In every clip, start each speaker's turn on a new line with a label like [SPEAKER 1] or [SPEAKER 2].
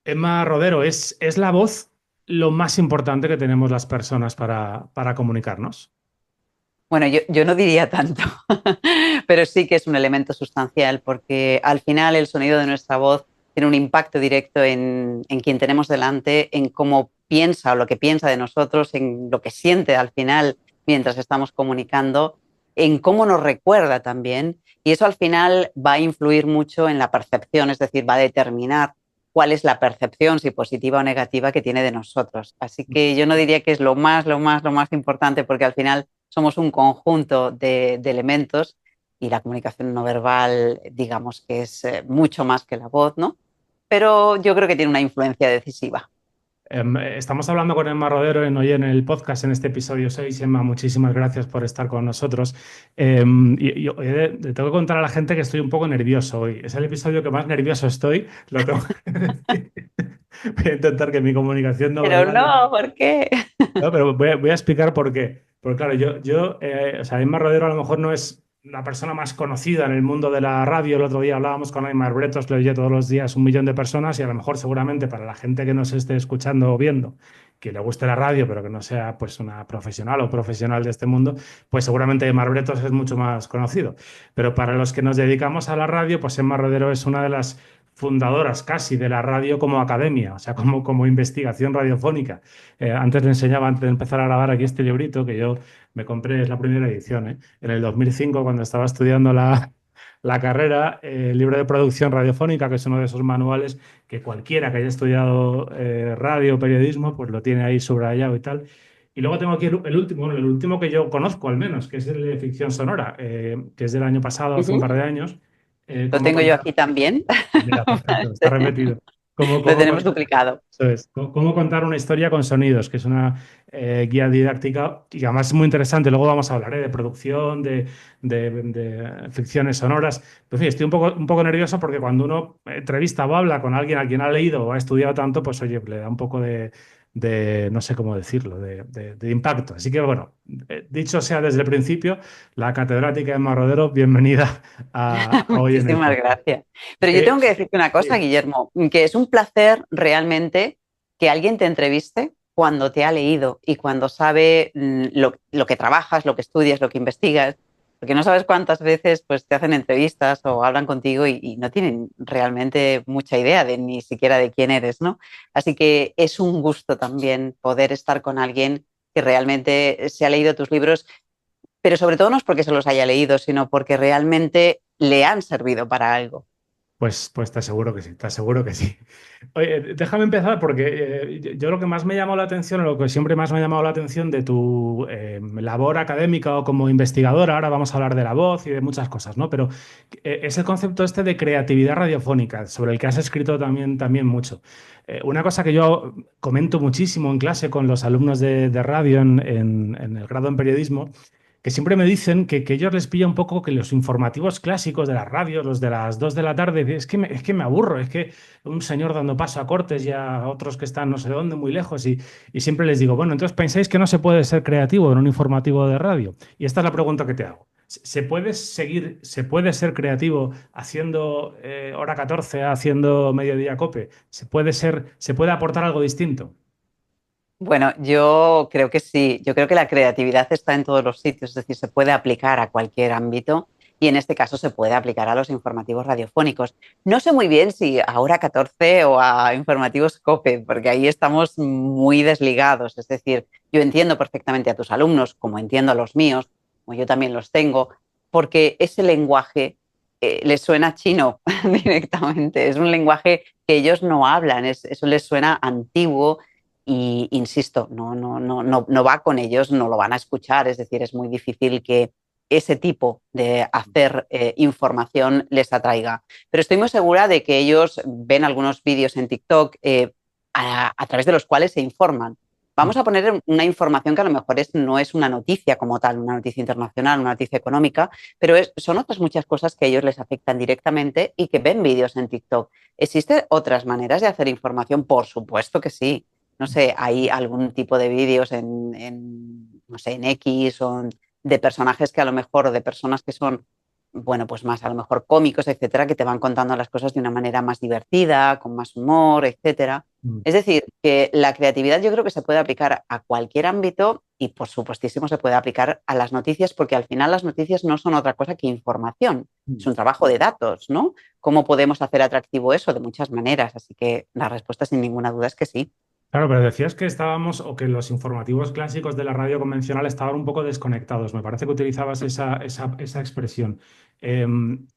[SPEAKER 1] Emma Rodero, ¿es la voz lo más importante que tenemos las personas para comunicarnos?
[SPEAKER 2] Bueno, yo no diría tanto, pero sí que es un elemento sustancial porque al final el sonido de nuestra voz tiene un impacto directo en quien tenemos delante, en cómo piensa o lo que piensa de nosotros, en lo que siente al final mientras estamos comunicando, en cómo nos recuerda también. Y eso al final va a influir mucho en la percepción, es decir, va a determinar cuál es la percepción, si positiva o negativa, que tiene de nosotros. Así que yo no diría que es lo más importante porque al final somos un conjunto de elementos y la comunicación no verbal, digamos que es mucho más que la voz, ¿no? Pero yo creo que tiene una influencia decisiva.
[SPEAKER 1] Estamos hablando con Emma Rodero hoy en el podcast, en este episodio 6. Emma, muchísimas gracias por estar con nosotros. Y le tengo que contar a la gente que estoy un poco nervioso hoy. Es el episodio que más nervioso estoy, lo tengo que decir. Voy a intentar que mi comunicación no
[SPEAKER 2] Pero
[SPEAKER 1] verbal...
[SPEAKER 2] no, ¿por qué?
[SPEAKER 1] No, pero voy a explicar por qué. Porque claro, o sea, Aimar Rodero a lo mejor no es la persona más conocida en el mundo de la radio. El otro día hablábamos con Aimar Bretos, le oye todos los días 1 millón de personas y a lo mejor seguramente para la gente que nos esté escuchando o viendo, que le guste la radio, pero que no sea pues una profesional o profesional de este mundo, pues seguramente Aimar Bretos es mucho más conocido. Pero para los que nos dedicamos a la radio, pues Aimar Rodero es una de las fundadoras casi de la radio como academia, o sea, como investigación radiofónica. Antes le enseñaba, antes de empezar a grabar aquí este librito, que yo me compré, es la primera edición, en el 2005, cuando estaba estudiando la carrera, el libro de producción radiofónica, que es uno de esos manuales que cualquiera que haya estudiado radio o periodismo, pues lo tiene ahí subrayado y tal. Y luego tengo aquí el último, bueno, el último que yo conozco al menos, que es el de ficción sonora, que es del año pasado, hace un par
[SPEAKER 2] Ujú.
[SPEAKER 1] de años.
[SPEAKER 2] Lo
[SPEAKER 1] Cómo
[SPEAKER 2] tengo yo
[SPEAKER 1] contar...
[SPEAKER 2] aquí también.
[SPEAKER 1] Mira, perfecto, está remetido. Cómo,
[SPEAKER 2] Lo
[SPEAKER 1] cómo
[SPEAKER 2] tenemos
[SPEAKER 1] contar...
[SPEAKER 2] duplicado.
[SPEAKER 1] Eso es. Cómo contar una historia con sonidos, que es una guía didáctica y además es muy interesante. Luego vamos a hablar de producción, de ficciones sonoras. Pues sí, estoy un poco nervioso porque cuando uno entrevista o habla con alguien a quien ha leído o ha estudiado tanto, pues oye, le da un poco no sé cómo decirlo, de impacto. Así que bueno, dicho sea desde el principio, la catedrática Emma Rodero, bienvenida a hoy en el
[SPEAKER 2] Muchísimas
[SPEAKER 1] podcast.
[SPEAKER 2] gracias. Pero yo
[SPEAKER 1] Eh,
[SPEAKER 2] tengo que decirte una cosa,
[SPEAKER 1] sí.
[SPEAKER 2] Guillermo, que es un placer realmente que alguien te entreviste cuando te ha leído y cuando sabe lo que trabajas, lo que estudias, lo que investigas, porque no sabes cuántas veces pues, te hacen entrevistas o hablan contigo y no tienen realmente mucha idea de ni siquiera de quién eres, ¿no? Así que es un gusto también poder estar con alguien que realmente se ha leído tus libros, pero sobre todo no es porque se los haya leído, sino porque realmente le han servido para algo.
[SPEAKER 1] Pues te aseguro que sí, te aseguro que sí. Oye, déjame empezar porque yo lo que más me llamó la atención, o lo que siempre más me ha llamado la atención de tu labor académica o como investigadora, ahora vamos a hablar de la voz y de muchas cosas, ¿no? Pero es el concepto este de creatividad radiofónica, sobre el que has escrito también mucho. Una cosa que yo comento muchísimo en clase con los alumnos de radio en el grado en periodismo, que siempre me dicen que ellos les pilla un poco que los informativos clásicos de las radios, los de las 2 de la tarde, es que me aburro, es que un señor dando paso a cortes y a otros que están no sé dónde, muy lejos, y siempre les digo, bueno, entonces pensáis que no se puede ser creativo en un informativo de radio. Y esta es la pregunta que te hago. Se puede ser creativo haciendo hora 14, haciendo mediodía cope? Se puede aportar algo distinto?
[SPEAKER 2] Bueno, yo creo que sí, yo creo que la creatividad está en todos los sitios, es decir, se puede aplicar a cualquier ámbito y en este caso se puede aplicar a los informativos radiofónicos. No sé muy bien si a Hora 14 o a informativos COPE, porque ahí estamos muy desligados, es decir, yo entiendo perfectamente a tus alumnos, como entiendo a los míos, como yo también los tengo, porque ese lenguaje les suena chino directamente, es un lenguaje que ellos no hablan, eso les suena antiguo y insisto, no va con ellos, no lo van a escuchar, es decir, es muy difícil que ese tipo de hacer información les atraiga. Pero estoy muy segura de que ellos ven algunos vídeos en TikTok a través de los cuales se informan. Vamos a poner una información que a lo mejor no es una noticia como tal, una noticia internacional, una noticia económica, pero son otras muchas cosas que a ellos les afectan directamente y que ven vídeos en TikTok. ¿Existen otras maneras de hacer información? Por supuesto que sí. No sé, hay algún tipo de vídeos no sé, en X o de personajes que a lo mejor, o de personas que son bueno, pues más a lo mejor cómicos, etcétera, que te van contando las cosas de una manera más divertida, con más humor, etcétera.
[SPEAKER 1] Mm.
[SPEAKER 2] Es decir, que la creatividad yo creo que se puede aplicar a cualquier ámbito y por supuestísimo se puede aplicar a las noticias porque al final las noticias no son otra cosa que información, es
[SPEAKER 1] Mm.
[SPEAKER 2] un trabajo de datos, ¿no? ¿Cómo podemos hacer atractivo eso? De muchas maneras, así que la respuesta sin ninguna duda es que sí.
[SPEAKER 1] Claro, pero decías que estábamos o que los informativos clásicos de la radio convencional estaban un poco desconectados. Me parece que utilizabas esa expresión.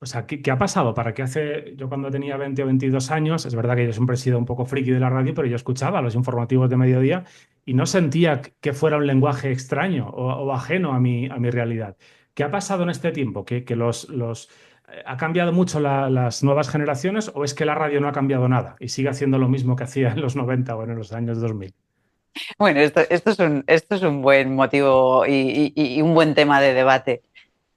[SPEAKER 1] O sea, ¿qué ha pasado? Para que hace, yo cuando tenía 20 o 22 años, es verdad que yo siempre he sido un poco friki de la radio, pero yo escuchaba los informativos de mediodía y no sentía que fuera un lenguaje extraño o ajeno a mi realidad. ¿Qué ha pasado en este tiempo? ¿Que ¿Ha cambiado mucho las nuevas generaciones o es que la radio no ha cambiado nada y sigue haciendo lo mismo que hacía en los 90 o en los años 2000?
[SPEAKER 2] Bueno, esto es un buen motivo y un buen tema de debate.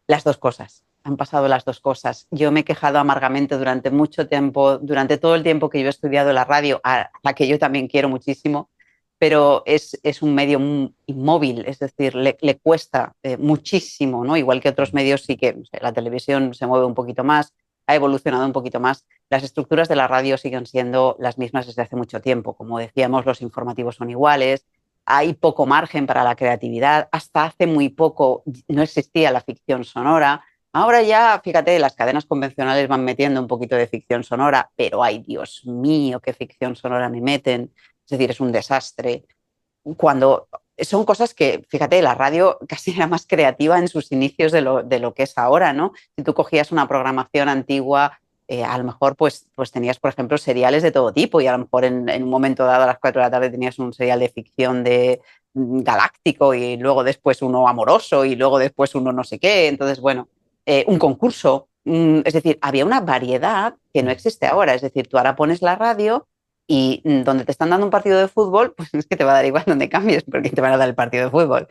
[SPEAKER 2] Las dos cosas. Han pasado las dos cosas. Yo me he quejado amargamente durante mucho tiempo, durante todo el tiempo que yo he estudiado la radio, a la que yo también quiero muchísimo, pero es un medio inmóvil, es decir, le cuesta muchísimo, ¿no? Igual que otros medios, sí que no sé, la televisión se mueve un poquito más, ha evolucionado un poquito más. Las estructuras de la radio siguen siendo las mismas desde hace mucho tiempo. Como decíamos, los informativos son iguales, hay poco margen para la creatividad. Hasta hace muy poco no existía la ficción sonora. Ahora ya, fíjate, las cadenas convencionales van metiendo un poquito de ficción sonora, pero ay, Dios mío, qué ficción sonora me meten. Es decir, es un desastre. Cuando son cosas que, fíjate, la radio casi era más creativa en sus inicios de lo que es ahora, ¿no? Si tú cogías una programación antigua, a lo mejor pues tenías, por ejemplo, seriales de todo tipo y a lo mejor en un momento dado a las 4 de la tarde tenías un serial de ficción de galáctico y luego después uno amoroso y luego después uno no sé qué. Entonces, bueno, un concurso. Es decir, había una variedad que no existe ahora. Es decir, tú ahora pones la radio y donde te están dando un partido de fútbol, pues es que te va a dar igual donde cambies, porque te van a dar el partido de fútbol.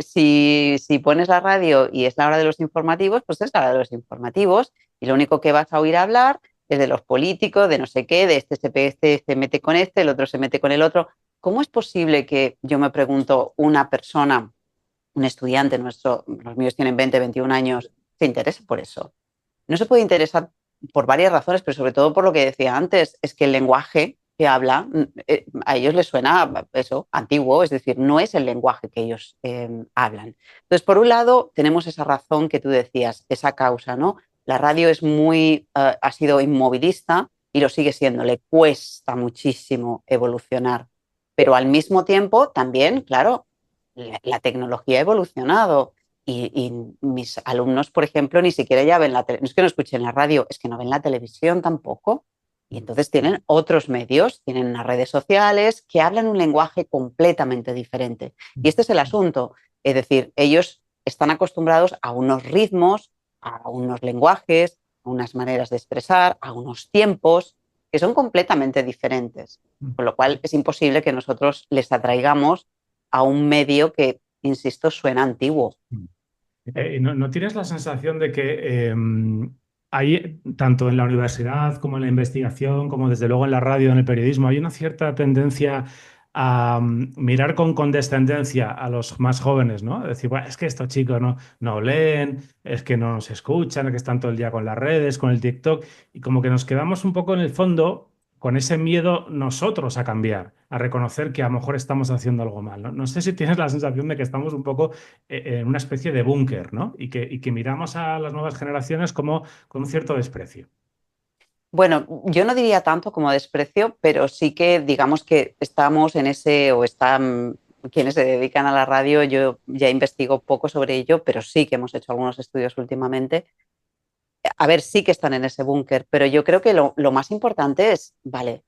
[SPEAKER 2] Si pones la radio y es la hora de los informativos, pues es la hora de los informativos y lo único que vas a oír hablar es de los políticos, de no sé qué, de este se mete con este, el otro se mete con el otro. ¿Cómo es posible que, yo me pregunto, una persona, un estudiante nuestro, los míos tienen 20, 21 años, se interese por eso? No se puede interesar por varias razones, pero sobre todo por lo que decía antes, es que el lenguaje que habla a ellos les suena eso, antiguo, es decir, no es el lenguaje que ellos hablan. Entonces, por un lado, tenemos esa razón que tú decías, esa causa, ¿no? La radio es ha sido inmovilista y lo sigue siendo, le cuesta muchísimo evolucionar, pero al mismo tiempo también, claro, la tecnología ha evolucionado y mis alumnos, por ejemplo, ni siquiera ya ven la televisión, no es que no escuchen la radio, es que no ven la televisión tampoco. Y entonces tienen otros medios, tienen las redes sociales que hablan un lenguaje completamente diferente. Y este es el asunto. Es decir, ellos están acostumbrados a unos ritmos, a unos lenguajes, a unas maneras de expresar, a unos tiempos que son completamente diferentes. Con lo cual es imposible que nosotros les atraigamos a un medio que, insisto, suena antiguo.
[SPEAKER 1] ¿No tienes la sensación de que hay, tanto en la universidad como en la investigación, como desde luego en la radio, en el periodismo, hay una cierta tendencia a mirar con condescendencia a los más jóvenes, ¿no? Es decir, "Buah, es que estos chicos no leen, es que no nos escuchan, es que están todo el día con las redes, con el TikTok, y como que nos quedamos un poco en el fondo con ese miedo nosotros a cambiar, a reconocer que a lo mejor estamos haciendo algo mal, ¿no? No sé si tienes la sensación de que estamos un poco en una especie de búnker, ¿no? Y que miramos a las nuevas generaciones como con un cierto desprecio.
[SPEAKER 2] Bueno, yo no diría tanto como desprecio, pero sí que digamos que estamos en ese, o están quienes se dedican a la radio, yo ya investigo poco sobre ello, pero sí que hemos hecho algunos estudios últimamente. A ver, sí que están en ese búnker, pero yo creo que lo más importante es, vale,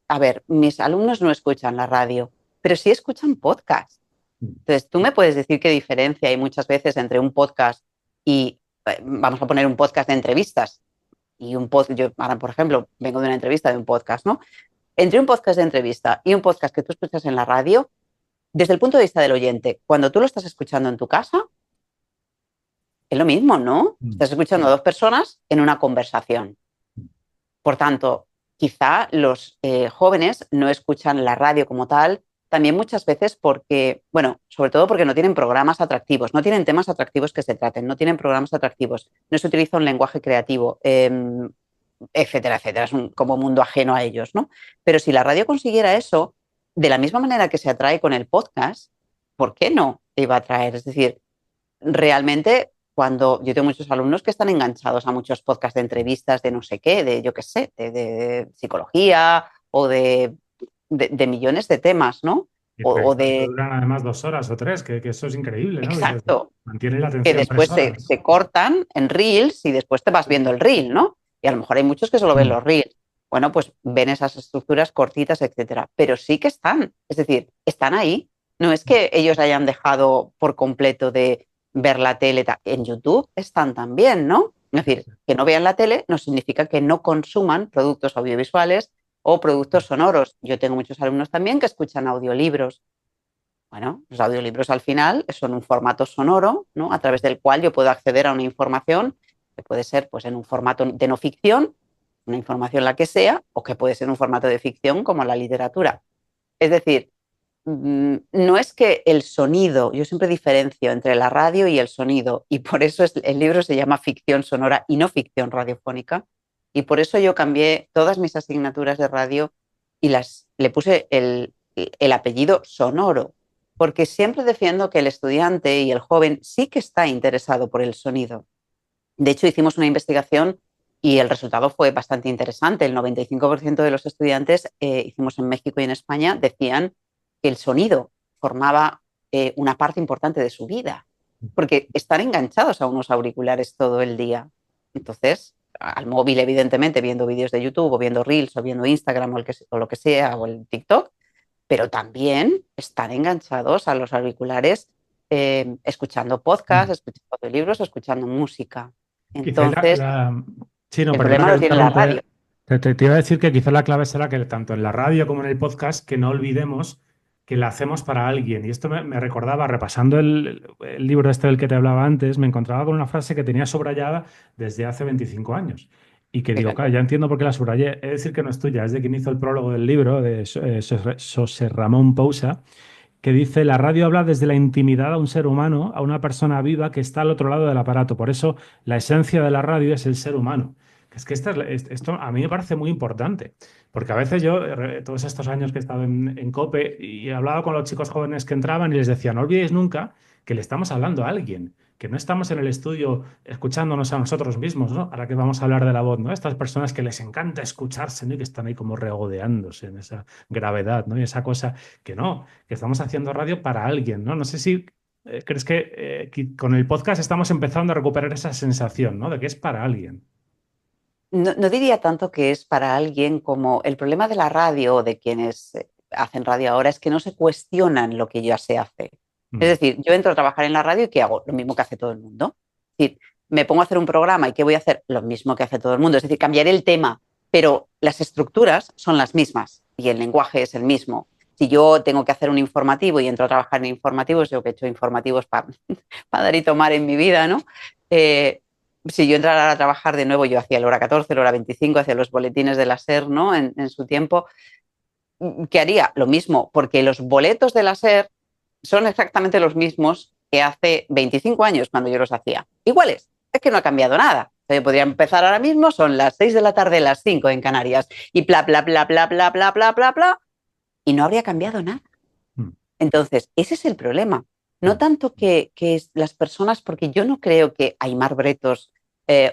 [SPEAKER 2] a ver, mis alumnos no escuchan la radio, pero sí escuchan podcast. Entonces, tú me puedes decir qué diferencia hay muchas veces entre un podcast y, vamos a poner un podcast de entrevistas y un podcast, yo ahora, por ejemplo, vengo de una entrevista de un podcast, ¿no? Entre un podcast de entrevista y un podcast que tú escuchas en la radio, desde el punto de vista del oyente, cuando tú lo estás escuchando en tu casa, es lo mismo, ¿no?
[SPEAKER 1] Mm.
[SPEAKER 2] Estás escuchando a dos personas en una conversación. Por tanto, quizá los jóvenes no escuchan la radio como tal también muchas veces porque, bueno, sobre todo porque no tienen programas atractivos, no tienen temas atractivos que se traten, no tienen programas atractivos, no se utiliza un lenguaje creativo, etcétera, etcétera. Es como mundo ajeno a ellos, ¿no? Pero si la radio consiguiera eso, de la misma manera que se atrae con el podcast, ¿por qué no iba a atraer? Es decir, realmente cuando yo tengo muchos alumnos que están enganchados a muchos podcasts de entrevistas de no sé qué, de yo qué sé, de psicología o de millones de temas, ¿no?
[SPEAKER 1] Y
[SPEAKER 2] O
[SPEAKER 1] entrevistas que
[SPEAKER 2] de,
[SPEAKER 1] duran además 2 horas o tres, que eso es increíble, ¿no? Dices,
[SPEAKER 2] exacto,
[SPEAKER 1] mantiene la
[SPEAKER 2] que
[SPEAKER 1] atención tres
[SPEAKER 2] después
[SPEAKER 1] horas.
[SPEAKER 2] se cortan en reels y después te vas viendo el reel, ¿no? Y a lo mejor hay muchos que solo ven
[SPEAKER 1] Mm.
[SPEAKER 2] los reels. Bueno, pues ven esas estructuras cortitas, etcétera. Pero sí que están, es decir, están ahí. No es que ellos hayan dejado por completo de ver la tele. En YouTube están también, ¿no? Es decir, que no vean la tele no significa que no consuman productos audiovisuales o productos sonoros. Yo tengo muchos alumnos también que escuchan audiolibros. Bueno, los audiolibros al final son un formato sonoro, ¿no? A través del cual yo puedo acceder a una información que puede ser pues, en un formato de no ficción, una información la que sea, o que puede ser un formato de ficción como la literatura. Es decir, no es que el sonido, yo siempre diferencio entre la radio y el sonido, y por eso el libro se llama ficción sonora y no ficción radiofónica, y por eso yo cambié todas mis asignaturas de radio y le puse el apellido sonoro, porque siempre defiendo que el estudiante y el joven sí que está interesado por el sonido. De hecho, hicimos una investigación y el resultado fue bastante interesante. El 95% de los estudiantes, hicimos en México y en España, decían que el sonido formaba una parte importante de su vida, porque están enganchados a unos auriculares todo el día. Entonces, al móvil, evidentemente, viendo vídeos de YouTube o viendo Reels o viendo Instagram o lo que sea, o el TikTok, pero también están enganchados a los auriculares escuchando podcasts,
[SPEAKER 1] Mm.
[SPEAKER 2] escuchando libros, escuchando música.
[SPEAKER 1] Quizá
[SPEAKER 2] Entonces,
[SPEAKER 1] Sí, no,
[SPEAKER 2] el
[SPEAKER 1] perdona
[SPEAKER 2] problema
[SPEAKER 1] que
[SPEAKER 2] lo
[SPEAKER 1] te
[SPEAKER 2] tiene la radio.
[SPEAKER 1] interrumpe. Te iba a decir que quizá la clave será que tanto en la radio como en el podcast, que no olvidemos que la hacemos para alguien. Y esto me recordaba, repasando el libro este del que te hablaba antes, me encontraba con una frase que tenía subrayada desde hace 25 años. Y que digo, claro,
[SPEAKER 2] Fíjate.
[SPEAKER 1] ya entiendo por qué la subrayé. Es decir, que no es tuya, es de quien hizo el prólogo del libro, de José Ramón Pousa, que dice, la radio habla desde la intimidad a un ser humano, a una persona viva que está al otro lado del aparato. Por eso la esencia de la radio es el ser humano. Es que esto a mí me parece muy importante, porque a veces yo, todos estos años que he estado en COPE, y he hablado con los chicos jóvenes que entraban y les decía, no olvidéis nunca que le estamos hablando a alguien, que no estamos en el estudio escuchándonos a nosotros mismos, ¿no? Ahora que vamos a hablar de la voz, ¿no? Estas personas que les encanta escucharse, ¿no? Y que están ahí como regodeándose en esa gravedad, ¿no? Y esa cosa que no, que estamos haciendo radio para alguien, ¿no? No sé si crees que con el podcast estamos empezando a recuperar esa sensación, ¿no? De que es para alguien.
[SPEAKER 2] No, no diría tanto que es para alguien como el problema de la radio o de quienes hacen radio ahora es que no se cuestionan lo que ya se hace. Es
[SPEAKER 1] Mm.
[SPEAKER 2] decir, yo entro a trabajar en la radio y ¿qué hago? Lo mismo que hace todo el mundo. Es decir, me pongo a hacer un programa y ¿qué voy a hacer? Lo mismo que hace todo el mundo. Es decir, cambiaré el tema, pero las estructuras son las mismas y el lenguaje es el mismo. Si yo tengo que hacer un informativo y entro a trabajar en informativos, yo que he hecho informativos para dar y tomar en mi vida, ¿no? Si yo entrara a trabajar de nuevo, yo hacía la hora 14, la hora 25, hacía los boletines de la SER, ¿no? En su tiempo, ¿qué haría? Lo mismo, porque los boletos de la SER son exactamente los mismos que hace 25 años cuando yo los hacía. Iguales, es que no ha cambiado nada. O sea, yo podría empezar ahora mismo, son las 6 de la tarde, las 5 en Canarias, y bla, bla, bla, bla, bla, bla, bla, bla, bla, y no habría cambiado nada.
[SPEAKER 1] Mm.
[SPEAKER 2] Entonces, ese es el problema. No
[SPEAKER 1] Mm.
[SPEAKER 2] tanto que las personas, porque yo no creo que Aimar Bretos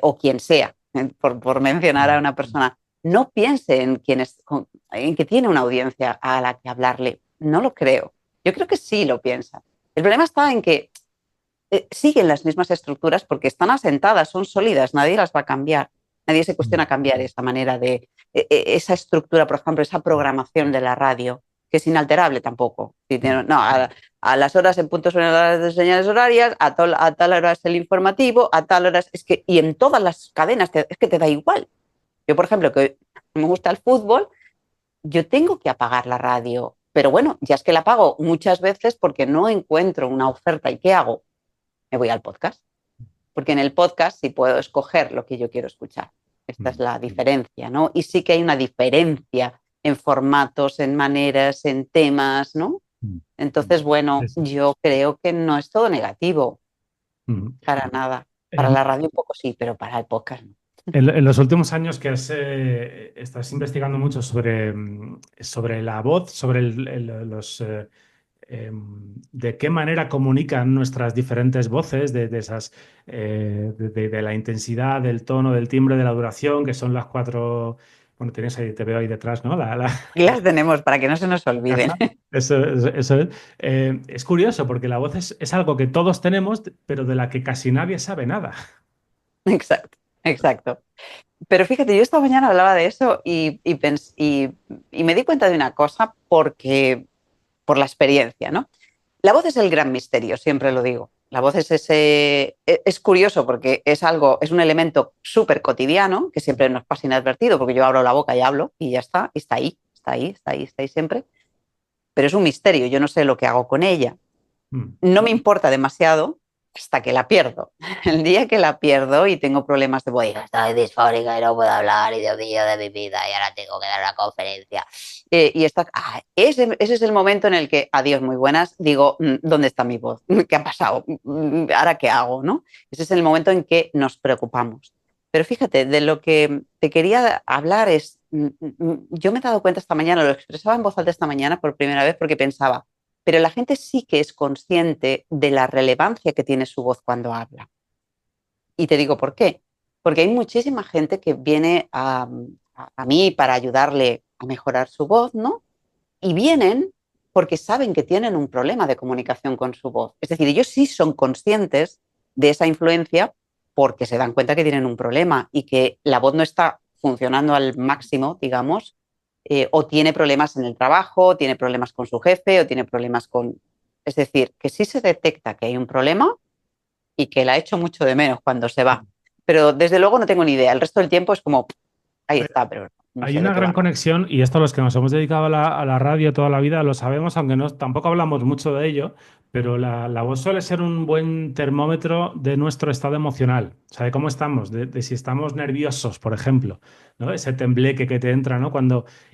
[SPEAKER 2] o quien sea, por mencionar a
[SPEAKER 1] Mm.
[SPEAKER 2] una persona, no piense en que tiene una audiencia a la que hablarle. No lo creo. Yo creo que sí lo piensa. El problema está en que siguen las mismas estructuras porque están asentadas, son sólidas, nadie las va a cambiar. Nadie se cuestiona cambiar esa manera de, esa estructura, por ejemplo, esa programación de la radio, que es inalterable tampoco. No, a las horas en punto son las señales horarias, a tal hora es el informativo, a tal hora es que, y en todas las cadenas es que te da igual. Yo, por ejemplo, que me gusta el fútbol, yo tengo que apagar la radio, pero bueno, ya es que la apago muchas veces porque no encuentro una oferta. ¿Y qué hago? Me voy al podcast, porque en el podcast sí puedo escoger lo que yo quiero escuchar. Esta es
[SPEAKER 1] Mm.
[SPEAKER 2] la diferencia, ¿no? Y sí que hay una diferencia en formatos, en maneras, en temas, ¿no?
[SPEAKER 1] Mm.
[SPEAKER 2] Entonces,
[SPEAKER 1] Sí,
[SPEAKER 2] bueno,
[SPEAKER 1] sí.
[SPEAKER 2] yo creo que no es todo negativo,
[SPEAKER 1] Mm.
[SPEAKER 2] para nada. Para
[SPEAKER 1] En,
[SPEAKER 2] la radio un poco sí, pero para el podcast no.
[SPEAKER 1] en los últimos años que estás investigando mucho sobre, sobre la voz, sobre de qué manera comunican nuestras diferentes voces, de esas, de la intensidad, del tono, del timbre, de la duración, que son las cuatro. Bueno, tienes ahí, te veo ahí detrás, ¿no?
[SPEAKER 2] Y las tenemos para que no se nos
[SPEAKER 1] La
[SPEAKER 2] olviden.
[SPEAKER 1] caja. Eso es. Es curioso porque la voz es algo que todos tenemos, pero de la que casi nadie sabe nada.
[SPEAKER 2] Exacto, exacto. Pero fíjate, yo esta mañana hablaba de eso y me di cuenta de una cosa porque, por la experiencia, ¿no? La voz es el gran misterio, siempre lo digo. La voz es es curioso porque es algo, es un elemento súper cotidiano que siempre nos pasa inadvertido porque yo abro la boca y hablo y ya está, y está ahí, está ahí, está ahí, está ahí siempre. Pero es un misterio, yo no sé lo que hago con ella.
[SPEAKER 1] Mm.
[SPEAKER 2] No me importa demasiado hasta que la pierdo. El día que la pierdo y tengo problemas de voz, estoy disfórica y no puedo hablar, y Dios mío de mi vida, y ahora tengo que dar una conferencia. Ese es el momento en el que, adiós, muy buenas, digo, ¿dónde está mi voz? ¿Qué ha pasado? ¿Ahora qué hago? ¿No? Ese es el momento en que nos preocupamos. Pero fíjate, de lo que te quería hablar es, yo me he dado cuenta esta mañana, lo expresaba en voz alta esta mañana por primera vez porque pensaba, pero la gente sí que es consciente de la relevancia que tiene su voz cuando habla. Y te digo por qué. Porque hay muchísima gente que viene a mí para ayudarle a mejorar su voz, ¿no? Y vienen porque saben que tienen un problema de comunicación con su voz. Es decir, ellos sí son conscientes de esa influencia porque se dan cuenta que tienen un problema y que la voz no está funcionando al máximo, digamos, o tiene problemas en el trabajo, o tiene problemas con su jefe, o tiene problemas con... Es decir, que sí se detecta que hay un problema y que la echo mucho de menos cuando se va. Pero desde luego no tengo ni idea. El resto del tiempo es como, ahí está, pero no
[SPEAKER 1] Hay
[SPEAKER 2] sé de
[SPEAKER 1] una
[SPEAKER 2] qué
[SPEAKER 1] gran
[SPEAKER 2] va.
[SPEAKER 1] conexión, y esto los que nos hemos dedicado a la radio toda la vida lo sabemos, aunque no, tampoco hablamos mucho de ello, pero la voz suele ser un buen termómetro de nuestro estado emocional, o sea, de cómo estamos, de si estamos nerviosos, por ejemplo, ¿no? Ese tembleque que te entra, ¿no?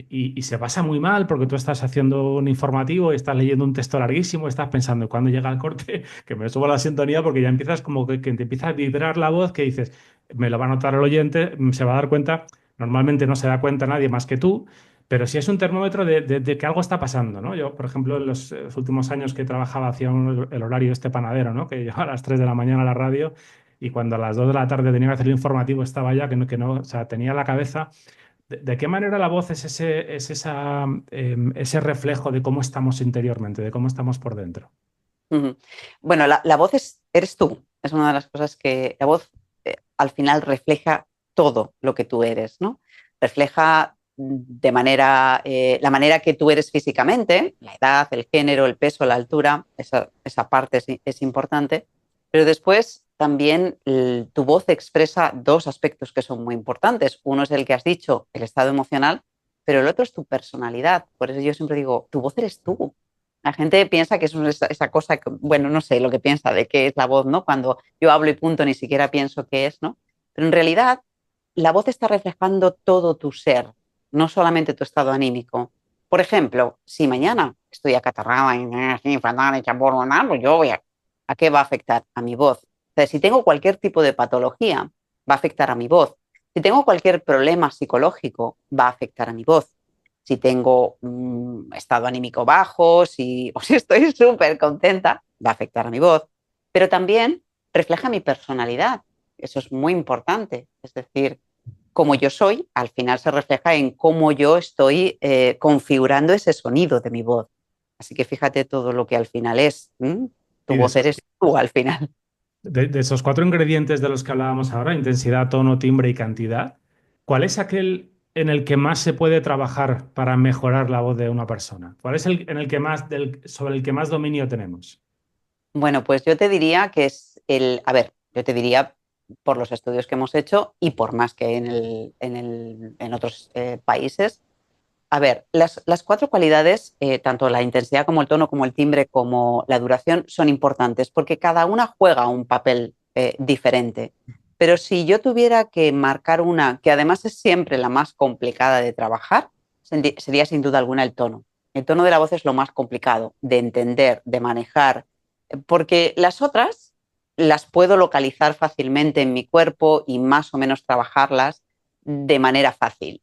[SPEAKER 1] Y se pasa muy mal porque tú estás haciendo un informativo, y estás leyendo un texto larguísimo, y estás pensando, cuando llega el corte, que me subo la sintonía porque ya empiezas como que te empieza a vibrar la voz, que dices, me lo va a notar el oyente, se va a dar cuenta. Normalmente no se da cuenta nadie más que tú, pero sí es un termómetro de que algo está pasando, ¿no? Yo, por ejemplo, en los últimos años que trabajaba, hacía el horario este panadero, ¿no? Que llegaba a las 3 de la mañana a la radio, y cuando a las 2 de la tarde tenía que hacer el informativo estaba ya que no, o sea, tenía la cabeza. ¿De qué manera la voz ese reflejo de cómo estamos interiormente, de cómo estamos por dentro?
[SPEAKER 2] Ujú. Bueno, la voz eres tú. Es una de las cosas que la voz al final refleja todo lo que tú eres, ¿no? Refleja de manera, la manera que tú eres físicamente, la edad, el género, el peso, la altura, esa parte es importante, pero después también tu voz expresa dos aspectos que son muy importantes. Uno es el que has dicho, el estado emocional, pero el otro es tu personalidad. Por eso yo siempre digo, tu voz eres tú. La gente piensa que es esa cosa, que, bueno, no sé lo que piensa de qué es la voz, ¿no? Cuando yo hablo y punto, ni siquiera pienso qué es, ¿no? Pero en realidad, la voz está reflejando todo tu ser, no solamente tu estado anímico. Por ejemplo, si mañana estoy acatarrada y así, fatal, hecha polvo, nada, pues yo voy ¿a qué va a afectar? A mi voz. O sea, si tengo cualquier tipo de patología, va a afectar a mi voz. Si tengo cualquier problema psicológico, va a afectar a mi voz. Si tengo estado anímico bajo, o si estoy súper contenta, va a afectar a mi voz. Pero también refleja mi personalidad. Eso es muy importante. Es decir, como yo soy, al final se refleja en cómo yo estoy configurando ese sonido de mi voz. Así que fíjate todo lo que al final es. Tu
[SPEAKER 1] Y de
[SPEAKER 2] voz
[SPEAKER 1] esos,
[SPEAKER 2] eres tú al final.
[SPEAKER 1] de esos cuatro ingredientes de los que hablábamos ahora, intensidad, tono, timbre y cantidad, ¿cuál es aquel en el que más se puede trabajar para mejorar la voz de una persona? ¿Cuál es el en el que más, sobre el que más dominio tenemos?
[SPEAKER 2] Bueno, pues yo te diría que es a ver, yo te diría por los estudios que hemos hecho y por más que en otros países. A ver, las cuatro cualidades, tanto la intensidad como el tono, como el timbre, como la duración, son importantes porque cada una juega un papel diferente. Pero si yo tuviera que marcar una, que además es siempre la más complicada de trabajar, sería sin duda alguna el tono. El tono de la voz es lo más complicado de entender, de manejar, porque las otras las puedo localizar fácilmente en mi cuerpo y más o menos trabajarlas de manera fácil.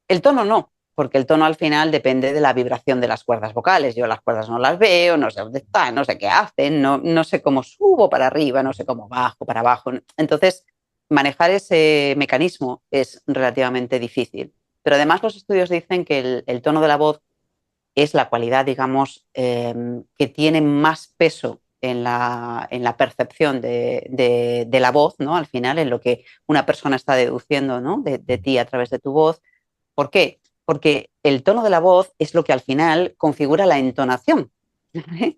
[SPEAKER 2] El tono no, porque el tono al final depende de la vibración de las cuerdas vocales. Yo las cuerdas no las veo, no sé dónde están, no sé qué hacen, no sé cómo subo para arriba, no sé cómo bajo para abajo. Entonces, manejar ese mecanismo es relativamente difícil. Pero además los estudios dicen que el tono de la voz es la cualidad, digamos, que tiene más peso en la percepción de la voz, ¿no? Al final, en lo que una persona está deduciendo, ¿no? De ti a través de tu voz. ¿Por qué? Porque el tono de la voz es lo que al final configura la entonación.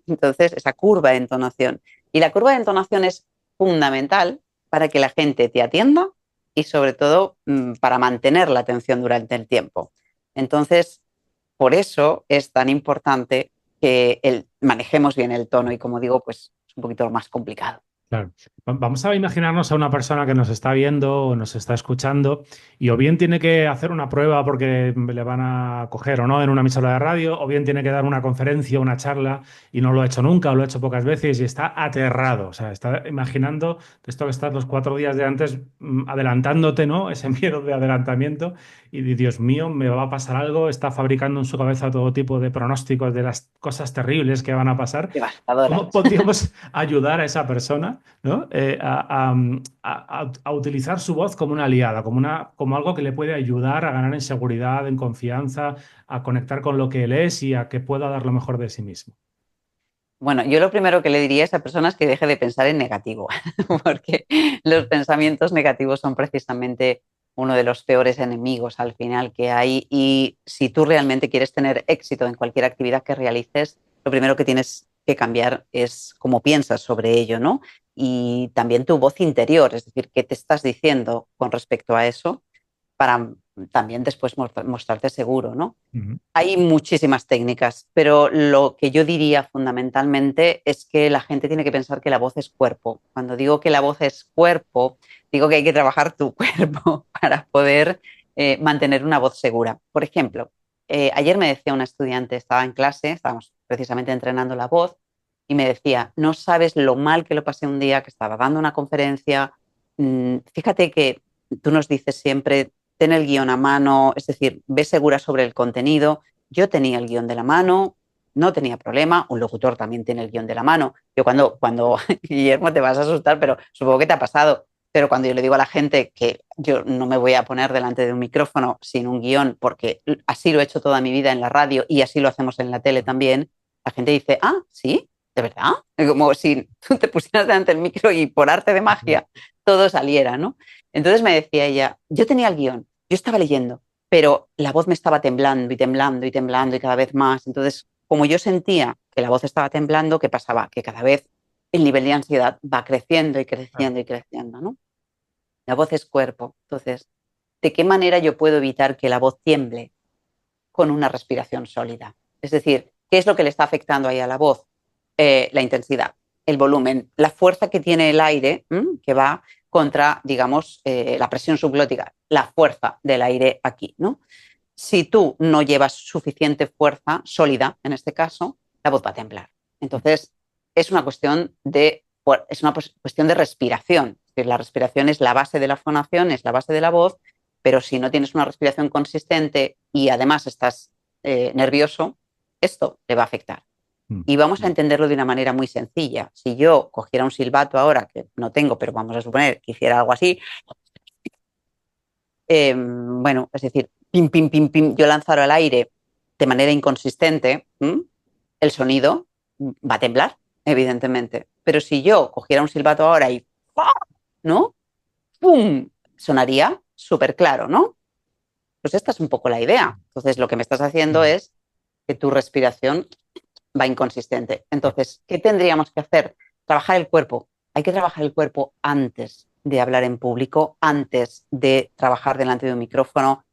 [SPEAKER 2] Entonces, esa curva de entonación. Y la curva de entonación es fundamental para que la gente te atienda y sobre todo para mantener la atención durante el tiempo. Entonces, por eso es tan importante que manejemos bien el tono y como digo, pues es un poquito más complicado.
[SPEAKER 1] Claro. Vamos a imaginarnos a una persona que nos está viendo o nos está escuchando y o bien tiene que hacer una prueba porque le van a coger o no en una emisora de radio, o bien tiene que dar una conferencia, una charla y no lo ha hecho nunca o lo ha hecho pocas veces y está aterrado. O sea, está imaginando esto que estás los 4 días de antes adelantándote, ¿no? Ese miedo de adelantamiento y de Dios mío, me va a pasar algo. Está fabricando en su cabeza todo tipo de pronósticos de las cosas terribles que van a pasar. ¿Cómo
[SPEAKER 2] Devastadoras.
[SPEAKER 1] podríamos ayudar a esa persona, ¿no? A utilizar su voz como una aliada, como algo que le puede ayudar a ganar en seguridad, en confianza, a conectar con lo que él es y a que pueda dar lo mejor de sí mismo?
[SPEAKER 2] Bueno, yo lo primero que le diría a esa persona es que deje de pensar en negativo, porque los pensamientos negativos son precisamente uno de los peores enemigos al final que hay. Y si tú realmente quieres tener éxito en cualquier actividad que realices, lo primero que tienes que cambiar es cómo piensas sobre ello, ¿no? Y también tu voz interior, es decir, qué te estás diciendo con respecto a eso para también después mostrarte seguro, ¿no?
[SPEAKER 1] Ujú.
[SPEAKER 2] Hay muchísimas técnicas, pero lo que yo diría fundamentalmente es que la gente tiene que pensar que la voz es cuerpo. Cuando digo que la voz es cuerpo, digo que hay que trabajar tu cuerpo para poder mantener una voz segura. Por ejemplo, ayer me decía una estudiante, estaba en clase, estábamos precisamente entrenando la voz, y me decía, no sabes lo mal que lo pasé un día, que estaba dando una conferencia. Fíjate que tú nos dices siempre, ten el guión a mano, es decir, ve segura sobre el contenido. Yo tenía el guión de la mano, no tenía problema, un locutor también tiene el guión de la mano. Yo cuando Guillermo, te vas a asustar, pero supongo que te ha pasado, pero cuando yo le digo a la gente que yo no me voy a poner delante de un micrófono sin un guión, porque así lo he hecho toda mi vida en la radio y así lo hacemos en la tele también, la gente dice, ah, sí, ¿de verdad? Como si tú te pusieras delante del micro y por arte de magia todo saliera, ¿no? Entonces me decía ella, yo tenía el guión, yo estaba leyendo, pero la voz me estaba temblando y temblando y temblando y cada vez más. Entonces, como yo sentía que la voz estaba temblando, ¿qué pasaba? Que cada vez el nivel de ansiedad va creciendo y
[SPEAKER 1] Claro.
[SPEAKER 2] creciendo y creciendo, ¿no? La voz es cuerpo. Entonces, ¿de qué manera yo puedo evitar que la voz tiemble? Con una respiración sólida. Es decir, ¿qué es lo que le está afectando ahí a la voz? La intensidad, el volumen, la fuerza que tiene el aire que va contra, digamos, la presión subglótica, la fuerza del aire aquí, ¿no? Si tú no llevas suficiente fuerza sólida, en este caso, la voz va a temblar. Entonces, es una cuestión de respiración. Es decir, la respiración es la base de la fonación, es la base de la voz, pero si no tienes una respiración consistente y además estás nervioso, esto le va a afectar.
[SPEAKER 1] Mm.
[SPEAKER 2] Y vamos a entenderlo de una manera muy sencilla. Si yo cogiera un silbato ahora, que no tengo, pero vamos a suponer que hiciera algo así, bueno, es decir, pim, pim, pim, pim, yo lanzarlo al aire de manera inconsistente, el sonido va a temblar, evidentemente. Pero si yo cogiera un silbato ahora y ¡pah! ¿No? ¡Pum! Sonaría súper claro, ¿no? Pues esta es un poco la idea. Entonces, lo que me estás haciendo
[SPEAKER 1] Mm.
[SPEAKER 2] es que tu respiración va inconsistente. Entonces, ¿qué tendríamos que hacer? Trabajar el cuerpo. Hay que trabajar el cuerpo antes de hablar en público, antes de trabajar delante de un micrófono.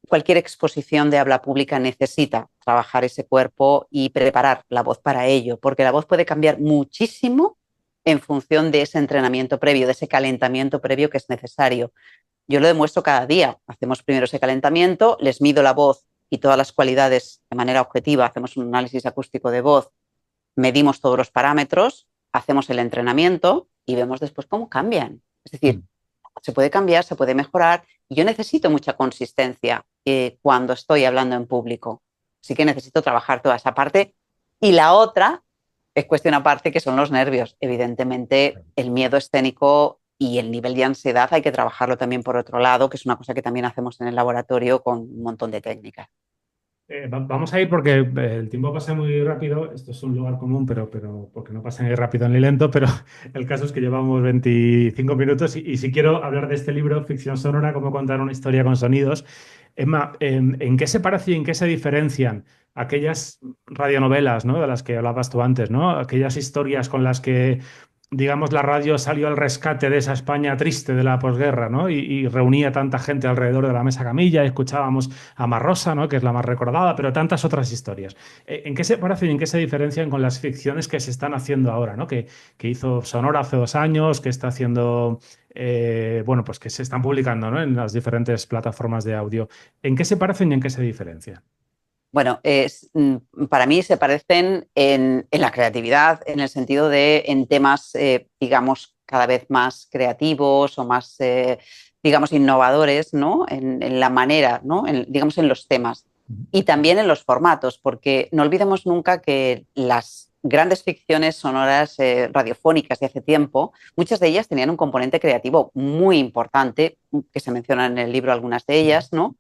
[SPEAKER 2] Cualquier exposición de habla pública necesita trabajar ese cuerpo y preparar la voz para ello, porque la voz puede cambiar muchísimo en función de ese entrenamiento previo, de ese calentamiento previo que es necesario. Yo lo demuestro cada día. Hacemos primero ese calentamiento, les mido la voz y todas las cualidades de manera objetiva, hacemos un análisis acústico de voz, medimos todos los parámetros, hacemos el entrenamiento y vemos después cómo cambian. Es decir, se puede cambiar, se puede mejorar. Y yo necesito mucha consistencia cuando estoy hablando en público. Así que necesito trabajar toda esa parte. Y la otra es cuestión aparte, que son los nervios. Evidentemente, el miedo escénico y el nivel de ansiedad hay que trabajarlo también por otro lado, que es una cosa que también hacemos en el laboratorio con un montón de técnicas.
[SPEAKER 1] Vamos a ir porque el tiempo pasa muy rápido. Esto es un lugar común, pero porque no pasa ni rápido ni lento. Pero el caso es que llevamos 25 minutos y si quiero hablar de este libro, Ficción Sonora, cómo contar una historia con sonidos. Emma, ¿en qué se parece y en qué se diferencian aquellas radionovelas, ¿no? De las que hablabas tú antes, ¿no? Aquellas historias con las que, digamos, la radio salió al rescate de esa España triste de la posguerra, ¿no? Y reunía tanta gente alrededor de la mesa camilla, y escuchábamos a Marrosa, ¿no? Que es la más recordada, pero tantas otras historias. ¿En qué se parecen y en qué se diferencian con las ficciones que se están haciendo ahora, ¿no? Que hizo Sonora hace 2 años, que está haciendo, bueno, pues que se están publicando, ¿no? En las diferentes plataformas de audio. ¿En qué se parecen y en qué se diferencian?
[SPEAKER 2] Bueno, para mí se parecen en la creatividad, en el sentido de en temas, digamos, cada vez más creativos o más, digamos, innovadores, ¿no? En la manera, ¿no? Digamos, en los temas. Y también en los formatos, porque no olvidemos nunca que las grandes ficciones sonoras radiofónicas de hace tiempo, muchas de ellas tenían un componente creativo muy importante, que se mencionan en el libro algunas de ellas, ¿no?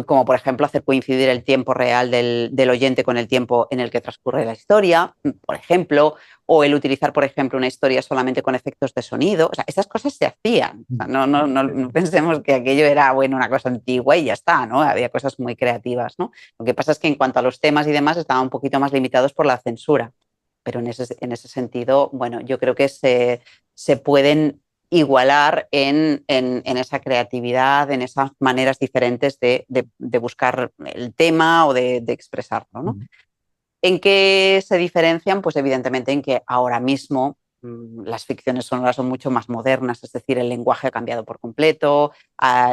[SPEAKER 2] Como por ejemplo hacer coincidir el tiempo real del oyente con el tiempo en el que transcurre la historia, por ejemplo, o el utilizar, por ejemplo, una historia solamente con efectos de sonido. O sea, esas cosas se hacían. O sea, no pensemos que aquello era, bueno, una cosa antigua y ya está, ¿no? Había cosas muy creativas, ¿no? Lo que pasa es que en cuanto a los temas y demás estaban un poquito más limitados por la censura. Pero en ese sentido, bueno, yo creo que se pueden igualar en esa creatividad, en esas maneras diferentes de buscar el tema o de expresarlo, ¿no? ¿En qué se diferencian? Pues evidentemente en que ahora mismo las ficciones sonoras son mucho más modernas, es decir, el lenguaje ha cambiado por completo,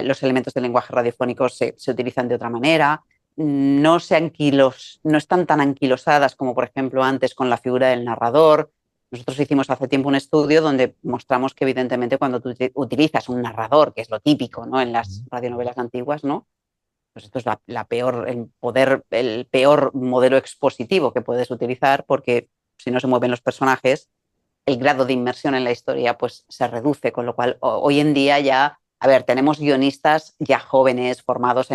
[SPEAKER 2] los elementos del lenguaje radiofónico se utilizan de otra manera, no están tan anquilosadas como, por ejemplo, antes con la figura del narrador. Nosotros hicimos hace tiempo un estudio donde mostramos que, evidentemente, cuando tú utilizas un narrador, que es lo típico, ¿no? En las radionovelas antiguas, ¿no? Pues esto es el peor modelo expositivo que puedes utilizar, porque si no se mueven los personajes, el grado de inmersión en la historia pues se reduce, con lo cual hoy en día ya, a ver, tenemos guionistas ya jóvenes formados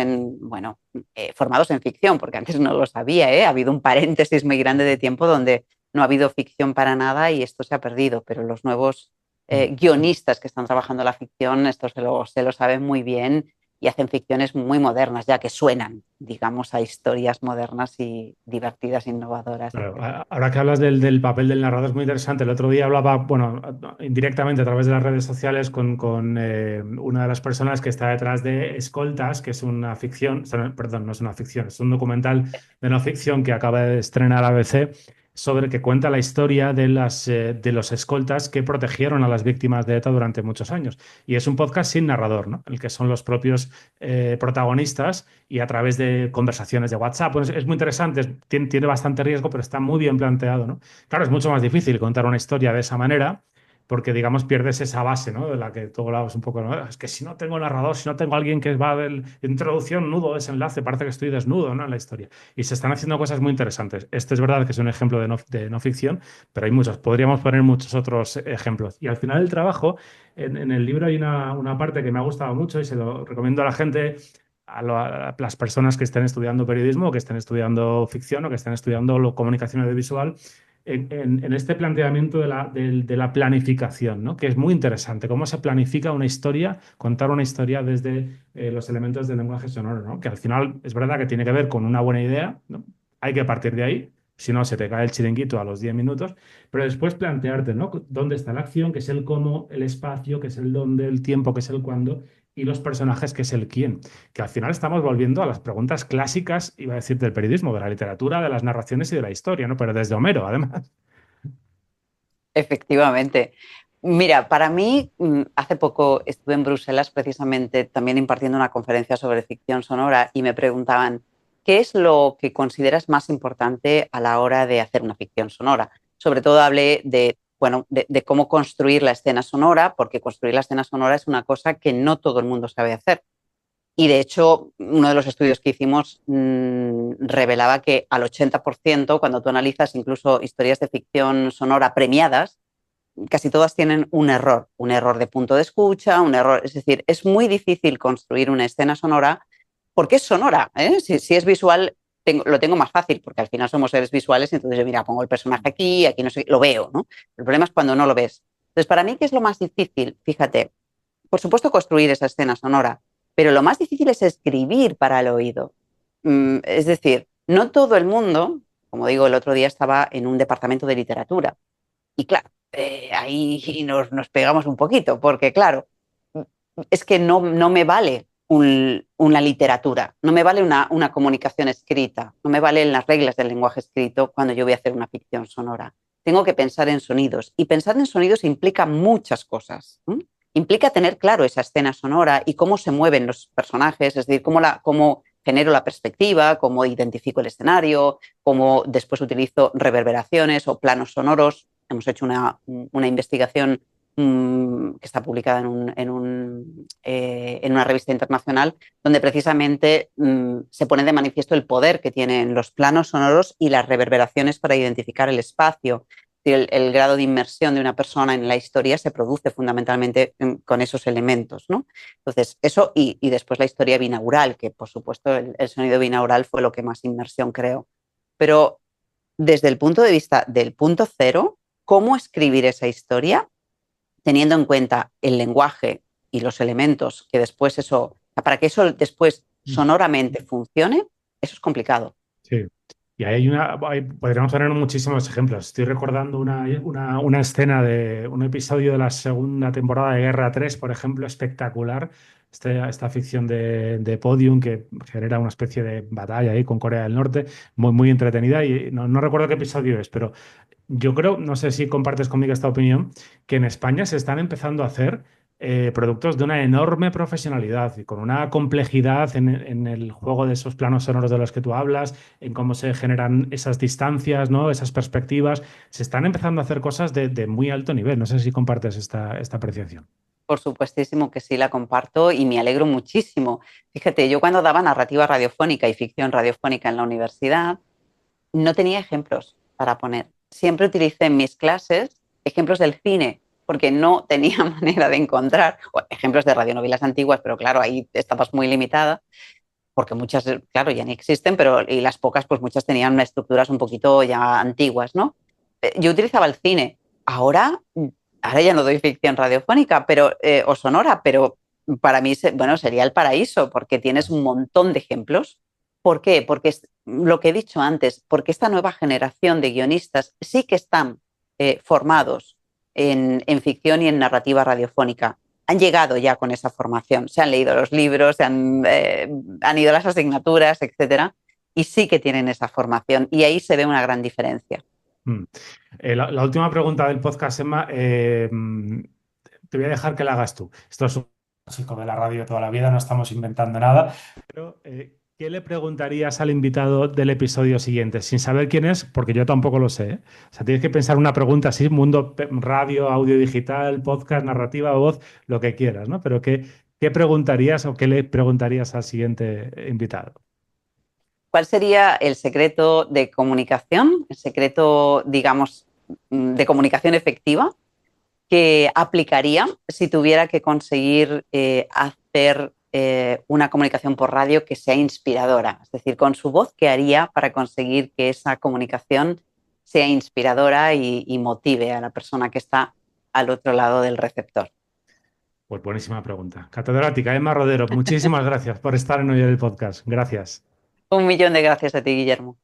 [SPEAKER 2] formados en ficción, porque antes no lo sabía, ¿eh? Ha habido un paréntesis muy grande de tiempo donde no ha habido ficción para nada y esto se ha perdido, pero los nuevos guionistas que están trabajando la ficción, esto se lo saben muy bien y hacen ficciones muy modernas, ya que suenan, digamos, a historias modernas y divertidas, innovadoras,
[SPEAKER 1] Claro,
[SPEAKER 2] etc.
[SPEAKER 1] ahora que hablas del papel del narrador es muy interesante. El otro día hablaba, bueno, indirectamente a través de las redes sociales con una de las personas que está detrás de Escoltas, que es una ficción, o sea, perdón, no es una ficción, es un documental de no ficción que acaba de estrenar ABC sobre que cuenta la historia de los escoltas que protegieron a las víctimas de ETA durante muchos años. Y es un podcast sin narrador, ¿no? El que son los propios protagonistas y a través de conversaciones de WhatsApp. Pues es muy interesante, tiene bastante riesgo, pero está muy bien planteado, ¿no? Claro, es mucho más difícil contar una historia de esa manera porque, digamos, pierdes esa base, ¿no? De la que tú hablabas un poco, ¿no? Es que si no tengo narrador, si no tengo alguien que va a ver introducción, nudo, desenlace, parece que estoy desnudo, ¿no? En la historia. Y se están haciendo cosas muy interesantes. Este es verdad que es un ejemplo de no ficción, pero hay muchos. Podríamos poner muchos otros ejemplos. Y al final del trabajo, en el libro hay una parte que me ha gustado mucho y se lo recomiendo a la gente, a las personas que estén estudiando periodismo, o que estén estudiando ficción o que estén estudiando comunicación audiovisual, en este planteamiento de la planificación, ¿no? Que es muy interesante, cómo se planifica una historia, contar una historia desde los elementos del lenguaje sonoro, ¿no? Que al final es verdad que tiene que ver con una buena idea, ¿no? Hay que partir de ahí, si no se te cae el chiringuito a los 10 minutos, pero después plantearte, ¿no? ¿Dónde está la acción, que es el cómo, el espacio, que es el dónde, el tiempo, que es el cuándo, y los personajes, que es el quién? Que al final estamos volviendo a las preguntas clásicas, iba a decir, del periodismo, de la literatura, de las narraciones y de la historia, ¿no? Pero desde Homero, además.
[SPEAKER 2] Efectivamente. Mira, para mí, hace poco estuve en Bruselas precisamente también impartiendo una conferencia sobre ficción sonora y me preguntaban, ¿qué es lo que consideras más importante a la hora de hacer una ficción sonora? Sobre todo hablé de, bueno, de cómo construir la escena sonora, porque construir la escena sonora es una cosa que no todo el mundo sabe hacer. Y de hecho, uno de los estudios que hicimos revelaba que al 80%, cuando tú analizas incluso historias de ficción sonora premiadas, casi todas tienen un error de punto de escucha, un error, es decir, es muy difícil construir una escena sonora porque es sonora, ¿eh? Si es visual, lo tengo más fácil, porque al final somos seres visuales, entonces yo, mira, pongo el personaje aquí, aquí no sé, lo veo, ¿no? El problema es cuando no lo ves. Entonces, para mí, ¿qué es lo más difícil? Fíjate, por supuesto construir esa escena sonora, pero lo más difícil es escribir para el oído. Es decir, no todo el mundo, como digo, el otro día estaba en un departamento de literatura y claro, ahí nos pegamos un poquito, porque claro, es que no me vale una literatura, no me vale una comunicación escrita, no me valen las reglas del lenguaje escrito cuando yo voy a hacer una ficción sonora. Tengo que pensar en sonidos y pensar en sonidos implica muchas cosas. Implica tener claro esa escena sonora y cómo se mueven los personajes, es decir, cómo genero la perspectiva, cómo identifico el escenario, cómo después utilizo reverberaciones o planos sonoros. Hemos hecho una investigación que está publicada en una revista internacional, donde precisamente se pone de manifiesto el poder que tienen los planos sonoros y las reverberaciones para identificar el espacio. El grado de inmersión de una persona en la historia se produce fundamentalmente con esos elementos, ¿no? Entonces, eso y después la historia binaural, que por supuesto el sonido binaural fue lo que más inmersión creó. Pero desde el punto de vista del punto cero, ¿cómo escribir esa historia? Teniendo en cuenta el lenguaje y los elementos que después para que eso después sonoramente funcione, eso es complicado.
[SPEAKER 1] Sí. Y podríamos poner muchísimos ejemplos. Estoy recordando una escena de un episodio de la segunda temporada de Guerra 3, por ejemplo, espectacular. Esta ficción de Podium que genera una especie de batalla ahí con Corea del Norte, muy, muy entretenida. Y no recuerdo qué episodio es, pero yo creo, no sé si compartes conmigo esta opinión, que en España se están empezando a hacer productos de una enorme profesionalidad y con una complejidad en el juego de esos planos sonoros de los que tú hablas, en cómo se generan esas distancias, ¿no? Esas perspectivas. Se están empezando a hacer cosas de muy alto nivel. No sé si compartes esta apreciación.
[SPEAKER 2] Por supuestísimo que sí la comparto y me alegro muchísimo. Fíjate, yo cuando daba narrativa radiofónica y ficción radiofónica en la universidad, no tenía ejemplos para poner. Siempre utilicé en mis clases ejemplos del cine, porque no tenía manera de encontrar ejemplos de radionovelas antiguas, pero claro, ahí estabas muy limitada, porque muchas, claro, ya ni existen, pero y las pocas, pues muchas tenían estructuras un poquito ya antiguas, ¿no? Yo utilizaba el cine. Ahora ya no doy ficción radiofónica o sonora, pero para mí bueno, sería el paraíso, porque tienes un montón de ejemplos. ¿Por qué? Porque es lo que he dicho antes, porque esta nueva generación de guionistas sí que están formados en ficción y en narrativa radiofónica. Han llegado ya con esa formación, se han leído los libros, han ido a las asignaturas, etcétera, y sí que tienen esa formación y ahí se ve una gran diferencia.
[SPEAKER 1] Mm. La última pregunta del podcast, Emma, te voy a dejar que la hagas tú. Esto es un clásico de la radio de toda la vida, no estamos inventando nada. Pero, ¿qué le preguntarías al invitado del episodio siguiente? Sin saber quién es, porque yo tampoco lo sé, ¿eh? O sea, tienes que pensar una pregunta así, mundo radio, audio digital, podcast, narrativa, voz, lo que quieras, ¿no? Pero ¿qué preguntarías o qué le preguntarías al siguiente invitado?
[SPEAKER 2] ¿Cuál sería el secreto de comunicación, el secreto, digamos, de comunicación efectiva que aplicaría si tuviera que conseguir hacer una comunicación por radio que sea inspiradora? Es decir, con su voz, ¿qué haría para conseguir que esa comunicación sea inspiradora y motive a la persona que está al otro lado del receptor?
[SPEAKER 1] Pues buenísima pregunta. Catedrática Emma Rodero, muchísimas gracias por estar en hoy en el podcast. Gracias.
[SPEAKER 2] 1 millón de gracias a ti, Guillermo.